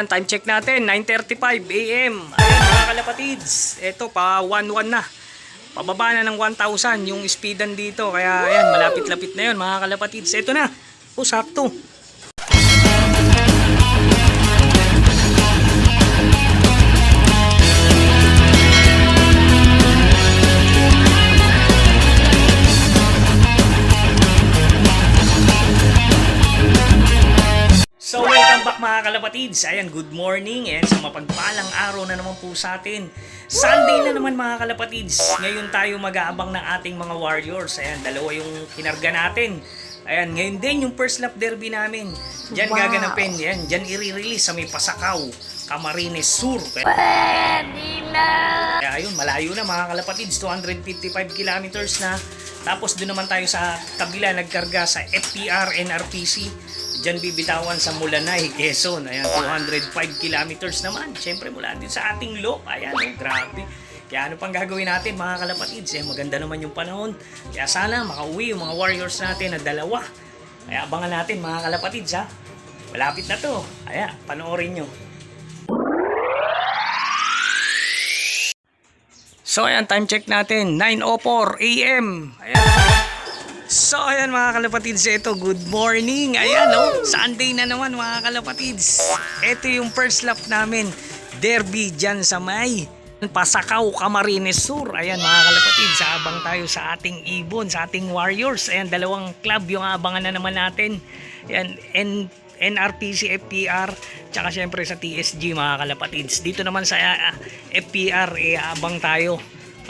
ayan, time check natin, 9:35 AM. Ayan mga kalapatids, eto pa 1-1 na. Pababa na ng 1,000 yung speedan dito. Kaya ayan, malapit-lapit na yun mga kalapatids. Eto na, sakto. So welcome back mga kalapatids. Ayan, good morning and sa mapagpalang araw na naman po sa atin. Sunday na naman mga kalapatids. Ngayon tayo mag-aabang ng ating mga Warriors. Ayan, dalawa yung kinarga natin. Ayan, ngayon din yung first lap derby namin. Diyan gaganapin. Ayan, diyan i-release sa may Pasakaw, Camarines Sur. Kaya ayun, malayo na mga kalapatids. 255 kilometers na. Tapos doon naman tayo sa kabila nagkarga sa FPR NRPC. Diyan bibitawan sa Mulanay, Quezon. Ayan, 205 kilometers naman. Siyempre mula din sa ating loop. Ayan, grabe. Kaya ano pang gagawin natin mga kalapatids? Maganda naman yung panahon. Kaya sana makauwi yung mga Warriors natin na dalawa. Kaya abangan natin mga kalapatids ha. Malapit na to. Ayan, panoorin nyo. So ayan, time check natin, 9:04 AM. Ayan. So ayan mga kalapatids, ito good morning. Ayan Sunday na naman mga kalapatids. Ito yung first lap namin, derby dyan sa may Pasakaw, Camarines Sur. Ayan mga kalapatids, abang tayo sa ating ibon, sa ating Warriors. Ayan, dalawang club yung abangan na naman natin. Ayan, NRPC, FPR, tsaka syempre sa TSG mga kalapatids. Dito naman sa FPR, abang tayo.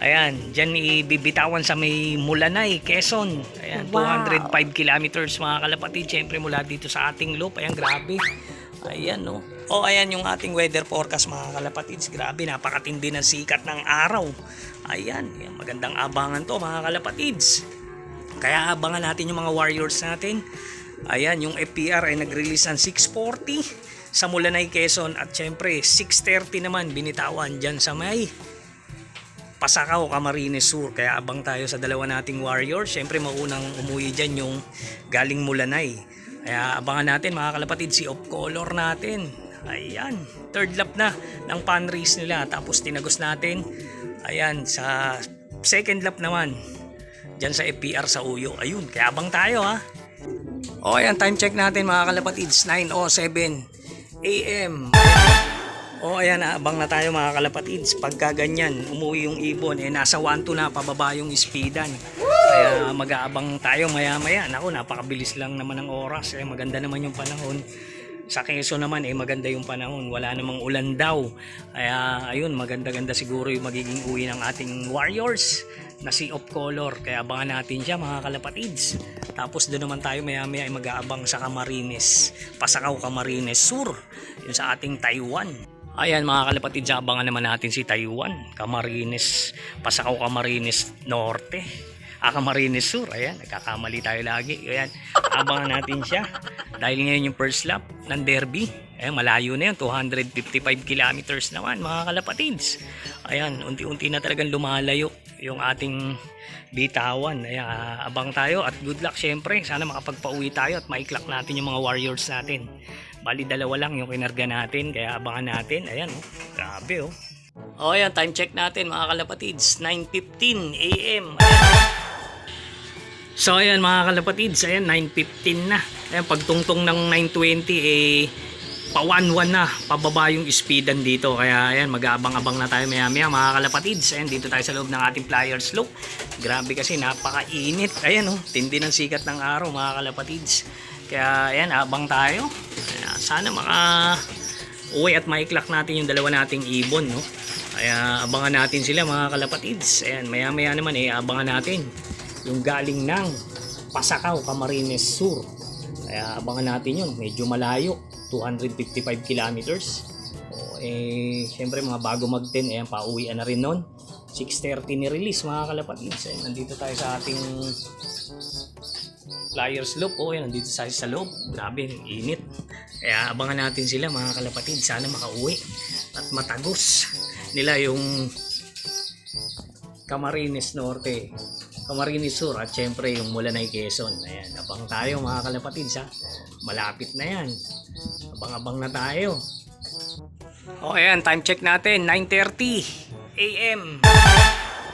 Ayan, dyan ibibitawan sa may Mulanay, Quezon. Ayan, wow. 205 kilometers mga kalapatid. Siyempre mula dito sa ating loop. Ayan, grabe. Ayan, no. Ayan yung ating weather forecast mga kalapatids. Grabe, napakatindi ng sikat ng araw. Ayan, magandang abangan to mga kalapatids. Kaya abangan natin yung mga Warriors natin. Ayan, yung FPR ay nag-release ng 6:40 sa Mulanay, Quezon. At siyempre, 6:30 naman binitawan dyan sa may Pasakaw, Camarines Sur. Kaya abang tayo sa dalawa nating Warriors. Siyempre maunang umuwi dyan yung galing Mulanay. Kaya abangan natin mga kalapatid si Off Color natin. Ayan, third lap na ng pan race nila. Tapos tinagos natin. Ayan, sa second lap naman dyan sa FPR sa Uyo. Ayun, kaya abang tayo ha. Ayan, time check natin mga kalapatids, 9:07 AM. Ayan, abang na tayo mga kalapatids. Pagka ganyan, umuwi yung ibon, nasa 1-2 na, pababa yung speedan. Kaya mag-aabang tayo maya-maya. Naku, napakabilis lang naman ng oras. Maganda naman yung panahon. Sa Quezon naman, maganda yung panahon. Wala namang ulan daw. Kaya, ayun, maganda-ganda siguro yung magiging uwi ng ating Warriors na si Off Color. Kaya abangan natin siya mga kalapatids. Tapos doon naman tayo maya-maya ay mag-aabang sa Camarines, Pasakaw, Camarines Sur. Yun sa ating Taiwan. Ayan mga kalapatid, abangan naman natin si Taiwan, Camarines, Pasakaw, Camarines Norte, Camarines Sur. Ayan, nagkakamali tayo lagi. Ayan, abangan natin siya. Dahil ngayon yung first lap ng derby. Ayan, malayo na yun, 255 kilometers naman mga kalapatids. Ayan, unti-unti na talagang lumalayo yung ating bitawan. Ayan, abang tayo at good luck syempre. Sana makapagpauwi tayo at maiklak natin yung mga Warriors natin. Bali dalawa lang yung kinarga natin, kaya abangan natin. Ayan, grabe ayan, time check natin mga kalapatids, 9:15 AM. So ayan mga kalapatids, ayan 9:15 na. Ayan, pagtungtong ng 9:20 pa 1-1 na, pababa yung speedan dito. Kaya ayan, mag-aabang-abang na tayo maya-maya mga kalapatids. Ayan, dito tayo sa loob ng ating flyers loop. Grabe kasi napakainit. Ayan tindi ng sikat ng araw mga kalapatids. Kaya ayan, abang tayo. Kaya, sana uwi at maiklak natin yung dalawa nating ibon, no? Kaya abangan natin sila mga kalapatids. Ayan, maya-maya naman abangan natin yung galing ng Pasakaw, Camarines Sur. Kaya abangan natin yun. Medyo malayo, 255 kilometers. Siyempre mga bago mag-10, ayan, pauwian na rin nun. 6:30 ni release mga kalapatids. Ayan, nandito tayo sa ating flyers loop. Ayan, nandito sa loob. Grabe, init. Kaya abangan natin sila mga kalapatid. Sana makauwi at matagos nila yung Camarines Norte, Camarines Sur at syempre yung Mulanay, Quezon. Ayan, abang tayo mga kalapatid. Malapit na yan. Abang-abang na tayo. O ayan, time check natin, 9:30 AM.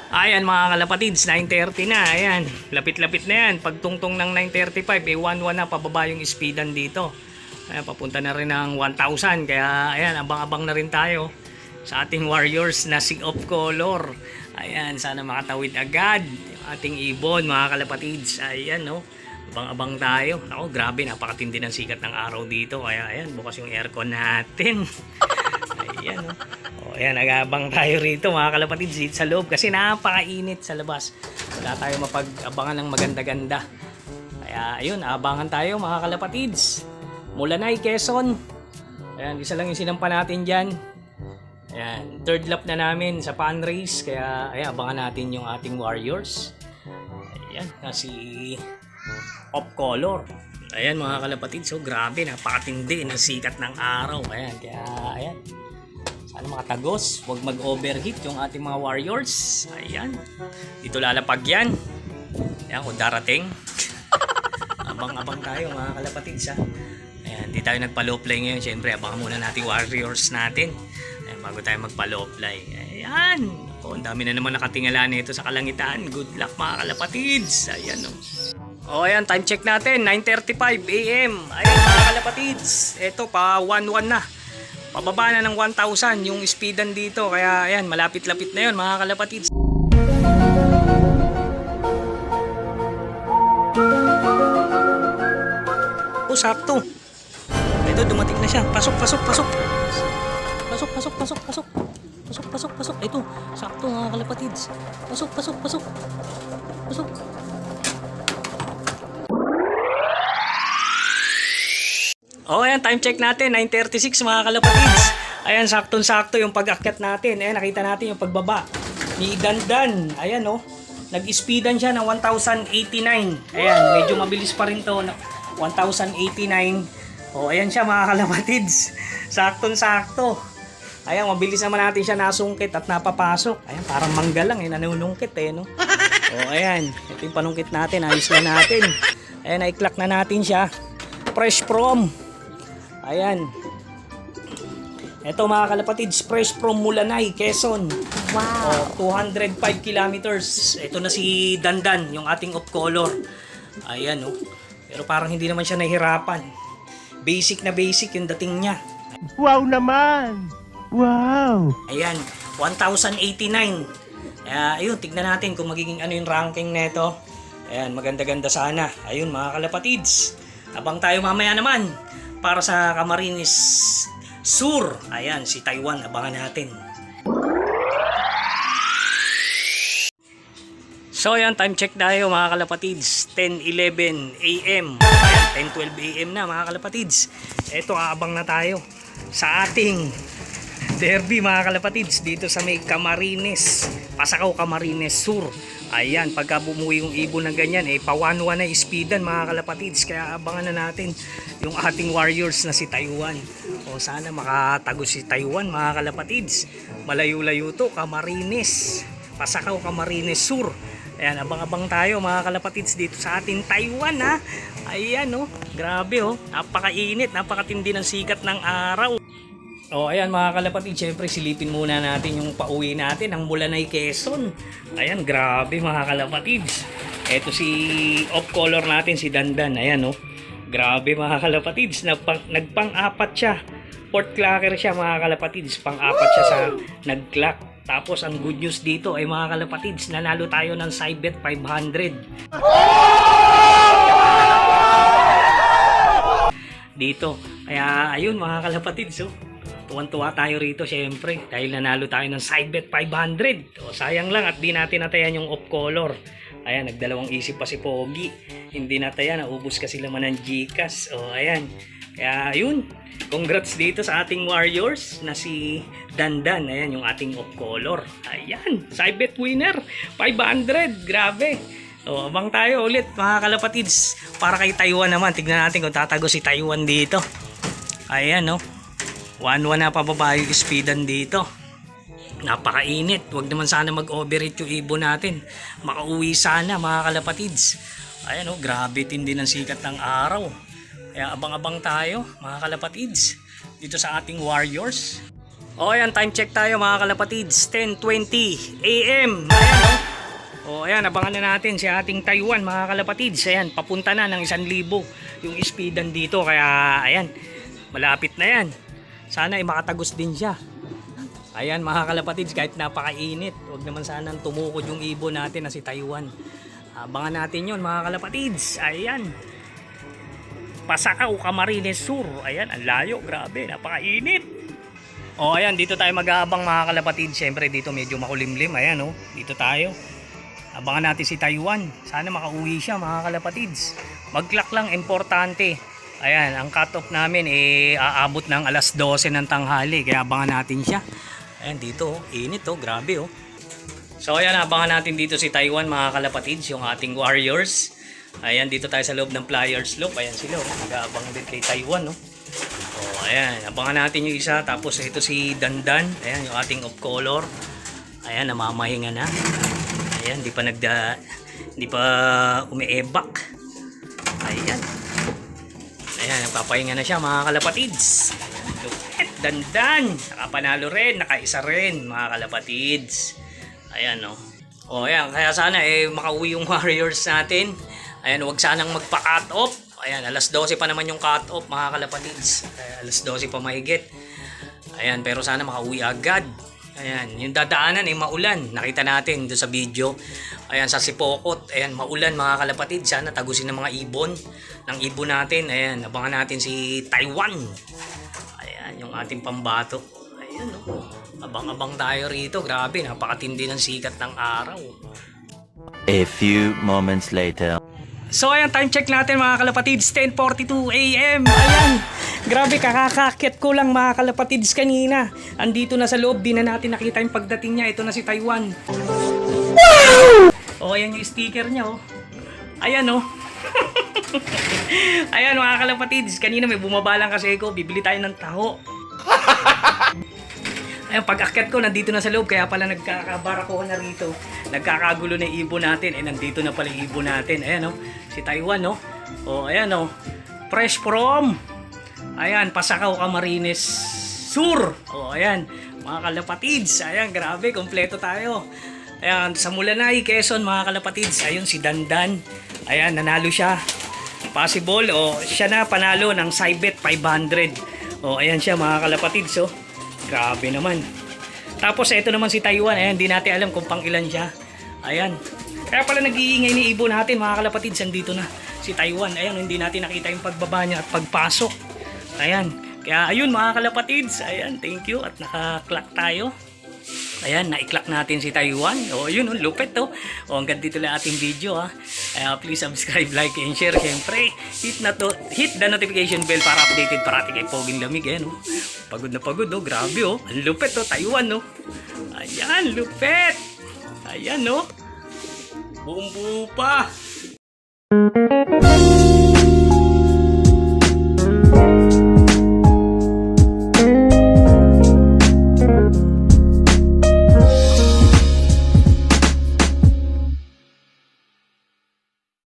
Ayan mga kalapatids, 9:30 na. Ayan, lapit-lapit na yan. Pagtungtong ng 9:35, 1-1 na pababa yung speedan dito. Ayan, papunta na rin ng 1,000. Kaya ayan, abang-abang na rin tayo sa ating warriors na Sea of Color. Ayan, sana makatawid agad yung ating ibon mga kalapatids. Ayan, no. Abang-abang tayo. Ako, grabe, napakatindi ng sikat ng araw dito. Kaya ayan, bukas yung aircon natin. Ayan, no. O, ayan, nag-abang tayo rito mga kalapatids dito sa loob kasi napakainit sa labas. Wala tayo mapag-abangan ng maganda-ganda. Kaya ayun, abangan tayo mga kalapatids. Mulanay, Quezon. Ayan, isa lang yung sinampa natin dyan. Ayan, third lap na namin sa pan race. Kaya ayan, abangan natin yung ating warriors. Ayan, si of Color. Ayan mga kalapatids, so grabe, napakatindi ng sikat ng araw. Ayan, kaya ayan, sana makatagos, huwag mag-overheat yung ating mga warriors. Ayan, dito lalapag yan. Ayan, kung darating. Abang-abang tayo mga kalapatids, ha. Ayan, di tayo nagpa-low play ngayon. Siyempre, abangan muna natin warriors natin. Ayan, bago tayo magpa-low play. Ayan, ang dami na naman nakatingala nito sa kalangitan. Good luck mga kalapatids. Ayan, no. O ayan, time check natin, 9:35 AM. Ayan mga kalapatids, eto pa 1-1 na. Pababa na ng 1,000 yung speedan dito. Kaya ayan, malapit-lapit na yun mga kalapatids. O sakto. Ito, dumating na siya. Pasok. Pasok. Ito, sakto mga kalapatids. Pasok. O ayan, time check natin, 9:36 mga kalapatids. Ayan, saktong-sakto yung pag-akyat natin. Ayan, nakita natin yung pagbaba ni Dandan. Ayan, oh, nag-speedan siya ng 1,089. Ayan, medyo mabilis pa rin to, 1,089. O ayan siya mga kalapatids, saktong-sakto. Ayan, mabilis naman natin siya nasungkit at napapasok. Ayan, parang mangga lang, nanunungkit no. O ayan, ito yung panungkit natin, ayos lang natin. Ayan, na-clock na natin siya. Fresh from, ayan, ito mga kalapatids, fresh from Mulanay, Quezon. Wow. 205 kilometers. Ito na si Dandan, yung ating of Color. Ayan, oh. Pero parang hindi naman siya nahihirapan. Basic na basic yung dating niya. Wow naman! Wow! Ayan, 1,089. Ayun, tignan natin kung magiging ano yung ranking nito. Ayan, maganda-ganda sana. Ayun mga kalapatids, abang tayo mamaya naman para sa Camarines Sur. Ayan, si Taiwan, abangan natin. So ayan, time check tayo mga kalapatids, 10:11 AM. Ayan, 10:12 AM na mga kalapatids. Ito, aabang na tayo sa ating derby mga kalapatids dito sa may Camarines, Pasakaw, Camarines Sur. Ayan, pagka bumuwi yung ibon ng ganyan, pa-1-1 na speedan mga kalapatids. Kaya abangan na natin yung ating warriors na si Taiwan. O sana makatago si Taiwan mga kalapatids. Malayo-layo to, Camarines, Pasakaw, Camarines Sur. Ayan, abang-abang tayo mga kalapatids dito sa ating Taiwan, ha. Ayan, oh, grabe, oh, napakainit, napakatindi ng sikat ng araw. O ayan mga kalapatids, syempre silipin muna natin yung pauwi natin ang Mulanay, Quezon. Ayan, grabe mga kalapatids. Ito si of Color natin, si Dandan. Ayan, oh, grabe mga kalapatids, nagpang-apat siya. Port clacker siya mga kalapatids, pang-apat siya sa nag-clock. Tapos ang good news dito ay mga kalapatids, nanalo tayo ng Cybet 500 dito. Kaya ayun mga kalapatids, oh, tuwan-tuwa tayo rito syempre dahil nanalo tayo ng Cybet 500. O, sayang lang at di natin natayan yung of Color. Ayan, nagdalawang isip pa si Pogi, hindi natayan, naubos kasi laman ng GCash. O ayan, kaya ayun, congrats dito sa ating warriors na si Dandan. Ayan yung ating of Color. Ayan, Cybet winner 500, grabe. O, abang tayo ulit mga kalapatids para kay Taiwan naman. Tignan natin kung tatago si Taiwan dito. Ayan, no, 1-1 na pababa yung speedan dito. Napakainit, wag naman sana mag-overheat yung ibon natin. Makauwi sana mga kalapatids. Ayan, oh, grabe tindi ng sikat ng araw. Kaya abang-abang tayo mga kalapatids dito sa ating warriors. O ayan, time check tayo mga kalapatids. 10:20 AM. Ayan o. O ayan, abangan na natin si ating Taiwan mga kalapatids. Ayan, papunta na ng 1,000 yung speedan dito. Kaya ayan, malapit na yan. Sana ay makatagos din siya. Ayan mga kalapatids, kahit napakainit, huwag naman sanang tumukod yung ibon natin na si Taiwan. Abangan natin yun mga kalapatids. Ayan. Pasakaw, Camarines Sur. Ayan, ang layo, grabe, napakainit. O ayan, dito tayo mag-aabang mga kalapatids. Siyempre dito medyo makulimlim. Ayan o, dito tayo. Abangan natin si Taiwan. Sana makauwi siya mga kalapatids. Mag-clock lang, importante. Ayan, ang cut-off namin aabot ng alas 12 ng tanghali. Kaya abangan natin siya. Ayan, dito, init o, grabe o. So ayan, abangan natin dito si Taiwan mga kalapatids, yung ating warriors. Ayan, dito tayo sa loob ng Flyers Loop. Ayan sila, nag-aabang din kay Taiwan, no? O, ayan, abangan natin yung isa. Tapos ito si Dandan. Ayan, yung ating off color. Ayan, namamahinga na. Ayan, hindi pa umiebak. Ayan. Ayan, nagpapahinga na siya mga kalapatids. Ayan, lupit, Dandan. Nakapanalo rin, nakaisa rin mga kalapatids. Ayan, no? O, ayan, kaya sana makauwi yung warriors natin. Ayan, huwag sanang magpa-cut off. Ayan, alas 12 pa naman yung cut off mga kalapatids. Alas 12 pa mahigit. Ayan, pero sana makauwi agad. Ayan, yung dadaanan maulan. Nakita natin doon sa video. Ayan, sa Sipokot. Ayan, maulan mga kalapatids. Sana tagusin ng mga ibon. Ng ibon natin. Ayan, abangan natin si Taiwan. Ayan, yung ating pambato. Ayan, no? Abang-abang tayo rito. Grabe, napakatindi ng sikat ng araw. A few moments later. So ayan, time check natin mga kalapatids, 10:42 AM. Ayan, grabe, kakakakit ko lang mga kalapatids kanina. Andito na sa loob, di na natin nakita yung pagdating niya. Ito na si Taiwan. Wow! O ayan yung sticker niya oh. Ayan oh. Ayan mga kalapatids, kanina may bumabalang kasi ako, bibili tayo ng taho. Ayun, pag-akyat ko, nandito na sa loob. Kaya pala nagkakabarakuhan na rito. Nagkakagulo na yung ibon natin. Nandito na pala yung ibon natin. Ayan, si Taiwan, no? O, ayan, fresh from, ayan, Pasakaw, Camarines Sur. O, ayan, mga kalapatids. Ayan, grabe, kompleto tayo. Ayan, sa Mulanay, Quezon, mga kalapatids. Ayun, si Dandan. Ayan, nanalo siya. Possible, siya na panalo ng Cybet 500. O, ayan siya, mga kalapatids, grabe naman. Tapos ito naman si Taiwan. Ayan, hindi natin alam kung pang ilan siya. Ayan. Kaya pala nag-iingay ni ibon natin mga kalapatids. Andito na si Taiwan. Ayan, hindi natin nakita yung pagbaba niya at pagpasok. Ayan. Kaya ayun mga kalapatids. Ayan, thank you. At naka-clock tayo. Ayan, na-clock natin si Taiwan. O, yun, lupit to. O, hanggang dito lang ating video ha. Please subscribe, like, and share. Siyempre, hit the notification bell para updated parati kay Poging Lamig. Ayan, pagod na pagod, grabe, ang lupit, Taiwan, ayan, lupit, ayan, buong buo pa.